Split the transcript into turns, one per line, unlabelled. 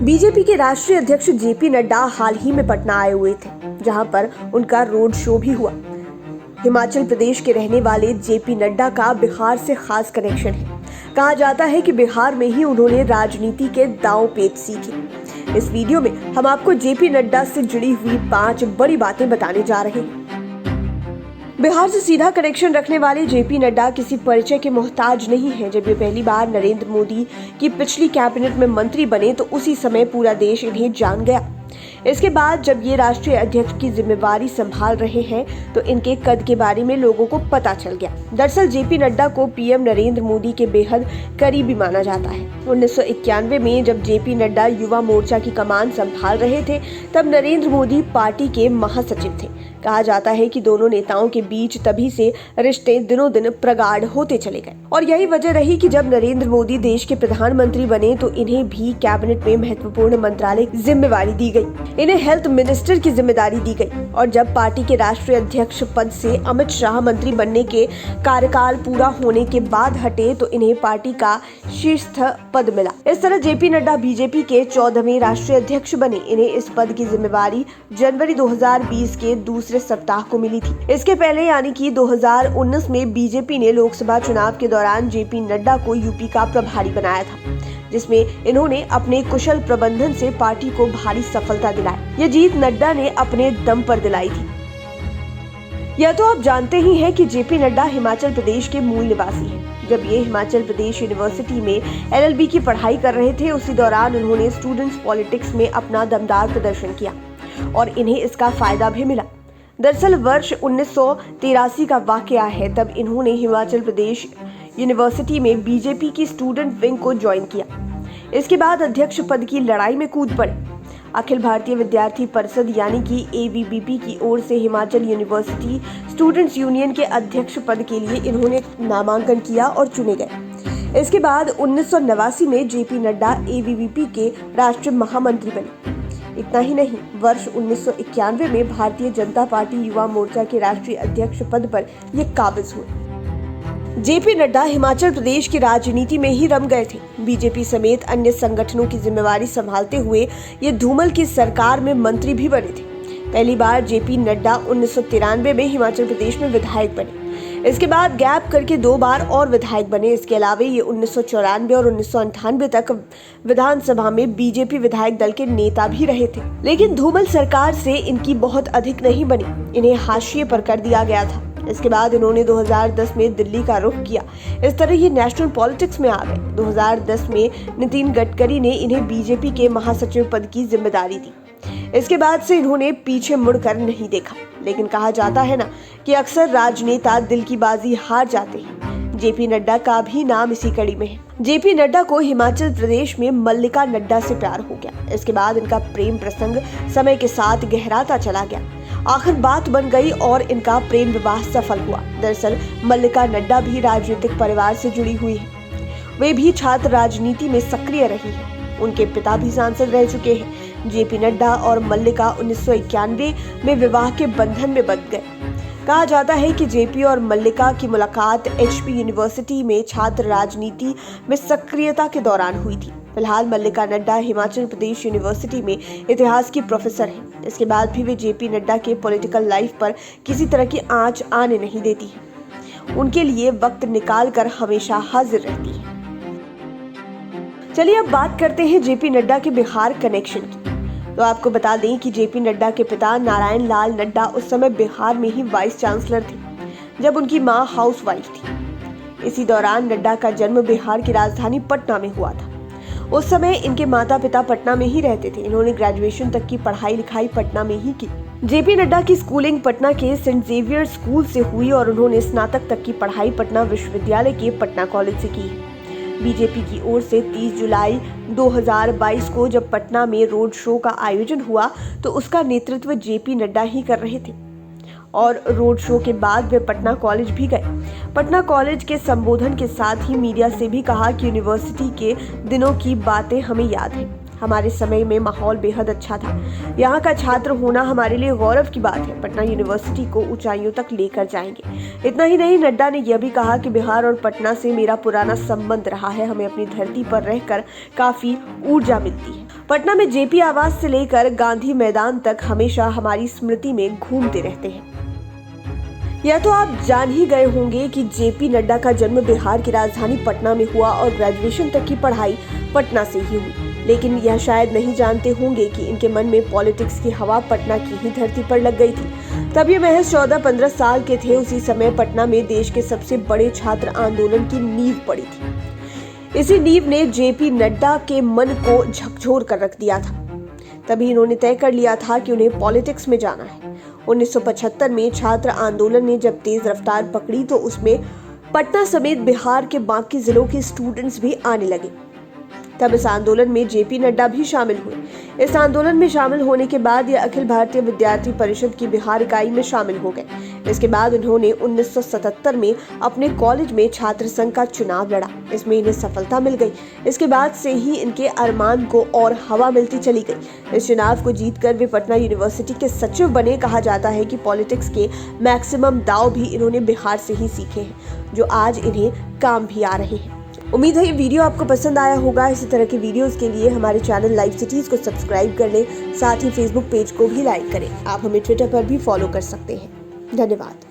BJP के राष्ट्रीय अध्यक्ष जेपी नड्डा हाल ही में पटना आए हुए थे, जहां पर उनका रोड शो भी हुआ। हिमाचल प्रदेश के रहने वाले जेपी नड्डा का बिहार से खास कनेक्शन है। कहा जाता है कि बिहार में ही उन्होंने राजनीति के दांव पेच सीखे। इस वीडियो में हम आपको जेपी नड्डा से जुड़ी हुई 5 बड़ी बातें बताने जा रहे हैं। बिहार से सीधा कनेक्शन रखने वाले जेपी नड्डा किसी परिचय के मोहताज नहीं है। जब ये पहली बार नरेंद्र मोदी की पिछली कैबिनेट में मंत्री बने तो उसी समय पूरा देश इन्हें जान गया। इसके बाद जब ये राष्ट्रीय अध्यक्ष की जिम्मेवारी संभाल रहे हैं तो इनके कद के बारे में लोगों को पता चल गया। दरअसल जेपी नड्डा को पीएम नरेंद्र मोदी के बेहद करीबी माना जाता है। 1991 में जब जेपी नड्डा युवा मोर्चा की कमान संभाल रहे थे तब नरेंद्र मोदी पार्टी के महासचिव थे। कहा जाता है कि दोनों नेताओं के बीच तभी से रिश्ते दिनों दिन प्रगाढ़ होते चले गए और यही वजह रही कि जब नरेंद्र मोदी देश के प्रधानमंत्री बने तो इन्हें भी कैबिनेट में महत्वपूर्ण मंत्रालय की जिम्मेवारी दी गई। इन्हें हेल्थ मिनिस्टर की जिम्मेदारी दी गई और जब पार्टी के राष्ट्रीय अध्यक्ष पद से अमित शाह मंत्री बनने के कार्यकाल पूरा होने के बाद हटे तो इन्हें पार्टी का शीर्षस्थ पद मिला। इस तरह जेपी नड्डा बीजेपी के 14वें राष्ट्रीय अध्यक्ष बने। इन्हें इस पद की जिम्मेवारी जनवरी 2020 के दूसरे सप्ताह को मिली थी। इसके पहले यानी कि 2019 में बीजेपी ने लोकसभा चुनाव के दौरान जेपी नड्डा को यूपी का प्रभारी बनाया था, जिसमें इन्होंने अपने कुशल प्रबंधन से पार्टी को भारी सफलता दिलाई। ये जीत नड्डा ने अपने दम पर दिलाई थी। यह तो आप जानते ही हैं कि जेपी नड्डा हिमाचल प्रदेश के मूल निवासी हैं। जब ये हिमाचल प्रदेश यूनिवर्सिटी में एलएलबी की पढ़ाई कर रहे थे उसी दौरान उन्होंने स्टूडेंट्स पॉलिटिक्स में अपना दमदार प्रदर्शन किया और इन्हें इसका फायदा भी मिला। दरअसल वर्ष 1983 का वाकया है, तब इन्होंने हिमाचल प्रदेश यूनिवर्सिटी में बीजेपी की स्टूडेंट विंग को ज्वाइन किया। इसके बाद अध्यक्ष पद की लड़ाई में कूद पड़े। अखिल भारतीय विद्यार्थी परिषद यानी कि एबीवीपी की ओर से हिमाचल यूनिवर्सिटी स्टूडेंट्स यूनियन के अध्यक्ष पद के लिए इन्होंने नामांकन किया और चुने गए। इसके बाद 1989 में जेपी नड्डा एबीवीपी के राष्ट्रीय महामंत्री बने। इतना ही नहीं, वर्ष 1991 में भारतीय जनता पार्टी युवा मोर्चा के राष्ट्रीय अध्यक्ष पद पर ये काबिज हुए। जेपी नड्डा हिमाचल प्रदेश की राजनीति में ही रम गए थे। बीजेपी समेत अन्य संगठनों की जिम्मेवारी संभालते हुए ये धूमल की सरकार में मंत्री भी बने थे। पहली बार जेपी नड्डा 1993 में हिमाचल प्रदेश में विधायक बने। इसके बाद गैप करके 2 बार और विधायक बने। इसके अलावा ये 1994 और 1998 तक विधानसभा में बीजेपी विधायक दल के नेता भी रहे थे। लेकिन धूमल सरकार से इनकी बहुत अधिक नहीं बनी। इन्हें हाशिए पर कर दिया गया था। इसके बाद इन्होंने 2010 में दिल्ली का रुख किया। इस तरह ये नेशनल पॉलिटिक्स में आ गए। 2010 में नितिन गडकरी ने इन्हें बीजेपी के महासचिव पद की जिम्मेदारी दी। इसके बाद से इन्होंने पीछे मुड़कर नहीं देखा। लेकिन कहा जाता है ना कि अक्सर राजनेता दिल की बाजी हार जाते हैं। जेपी नड्डा का भी नाम इसी कड़ी में है। जेपी नड्डा को हिमाचल प्रदेश में मल्लिका नड्डा से प्यार हो गया। इसके बाद इनका प्रेम प्रसंग समय के साथ गहराता चला गया। आखिर बात बन गई और इनका प्रेम विवाह सफल हुआ। दरअसल मल्लिका नड्डा भी राजनीतिक परिवार से जुड़ी हुई है। वे भी छात्र राजनीति में सक्रिय रही है। उनके पिता भी सांसद रह चुके हैं। जेपी नड्डा और मल्लिका 1991 में विवाह के बंधन में बंध गए। कहा जाता है कि जेपी और मल्लिका की मुलाकात एचपी यूनिवर्सिटी में छात्र राजनीति में सक्रियता के दौरान हुई थी। फिलहाल मल्लिका नड्डा हिमाचल प्रदेश यूनिवर्सिटी में इतिहास की प्रोफेसर हैं। इसके बाद भी वे जेपी नड्डा के पॉलिटिकल लाइफ पर किसी तरह की आंच आने नहीं देती है। उनके लिए वक्त निकाल कर हमेशा हाजिर रहती है। चलिए अब बात करते हैं जेपी नड्डा के बिहार कनेक्शन की। तो आपको बता दें कि जेपी नड्डा के पिता नारायण लाल नड्डा उस समय बिहार में ही वाइस चांसलर थे जब उनकी मां हाउसवाइफ थी। इसी दौरान नड्डा का जन्म बिहार की राजधानी पटना में हुआ था। उस समय इनके माता पिता पटना में ही रहते थे। इन्होंने ग्रेजुएशन तक की पढ़ाई लिखाई पटना में ही की। जेपी नड्डा की स्कूलिंग पटना के सेंट जेवियर स्कूल से हुई और उन्होंने स्नातक तक की पढ़ाई पटना विश्वविद्यालय के पटना कॉलेज से की। बीजेपी की ओर से 30 जुलाई 2022 को जब पटना में रोड शो का आयोजन हुआ तो उसका नेतृत्व जेपी नड्डा ही कर रहे थे और रोड शो के बाद वे पटना कॉलेज भी गए। पटना कॉलेज के संबोधन के साथ ही मीडिया से भी कहा कि यूनिवर्सिटी के दिनों की बातें हमें याद है। हमारे समय में माहौल बेहद अच्छा था। यहाँ का छात्र होना हमारे लिए गौरव की बात है। पटना यूनिवर्सिटी को ऊंचाइयों तक लेकर जाएंगे। इतना ही नहीं, नड्डा ने यह भी कहा कि बिहार और पटना से मेरा पुराना संबंध रहा है। हमें अपनी धरती पर रहकर काफी ऊर्जा मिलती है। पटना में जेपी आवास से लेकर गांधी मैदान तक हमेशा हमारी स्मृति में घूमते रहते हैं। यह तो आप जान ही गए होंगे कि जेपी नड्डा का जन्म बिहार की राजधानी पटना में हुआ और ग्रेजुएशन तक की पढ़ाई पटना से ही हुई। लेकिन यह शायद नहीं जानते होंगे कि इनके मन में पॉलिटिक्स की हवा पटना की ही धरती पर लग गई थी। तब ये महज 14-15 साल के थे। उसी समय पटना में देश के सबसे बड़े छात्र आंदोलन की नींव पड़ी थी। इसी नींव ने जेपी नड्डा के मन को झकझोर कर रख दिया था। तभी इन्होंने तय कर लिया था कि उन्हें पॉलिटिक्स में जाना है। 1975 में छात्र आंदोलन ने जब तेज रफ्तार पकड़ी तो उसमें पटना समेत बिहार के बाकी जिलों के स्टूडेंट्स भी आने लगे। तब इस आंदोलन में जेपी नड्डा भी शामिल हुए। इस आंदोलन में शामिल होने के बाद ये अखिल भारतीय विद्यार्थी परिषद की बिहार इकाई में शामिल हो गए। इसके बाद उन्होंने 1977 में अपने कॉलेज में छात्र संघ का चुनाव लड़ा। इसमें इन्हें सफलता मिल गई। इसके बाद से ही इनके अरमान को और हवा मिलती चली गई। इस चुनाव को जीतकर वे पटना यूनिवर्सिटी के सचिव बने। कहा जाता है कि पॉलिटिक्स के मैक्सिमम दांव भी इन्होंने बिहार से ही सीखे हैं, जो आज इन्हें काम भी आ रहे हैं। उम्मीद है ये वीडियो आपको पसंद आया होगा। इसी तरह की वीडियोस के लिए हमारे चैनल लाइव सिटीज को सब्सक्राइब कर लें। साथ ही फेसबुक पेज को भी लाइक करें। आप हमें ट्विटर पर भी फॉलो कर सकते हैं। धन्यवाद।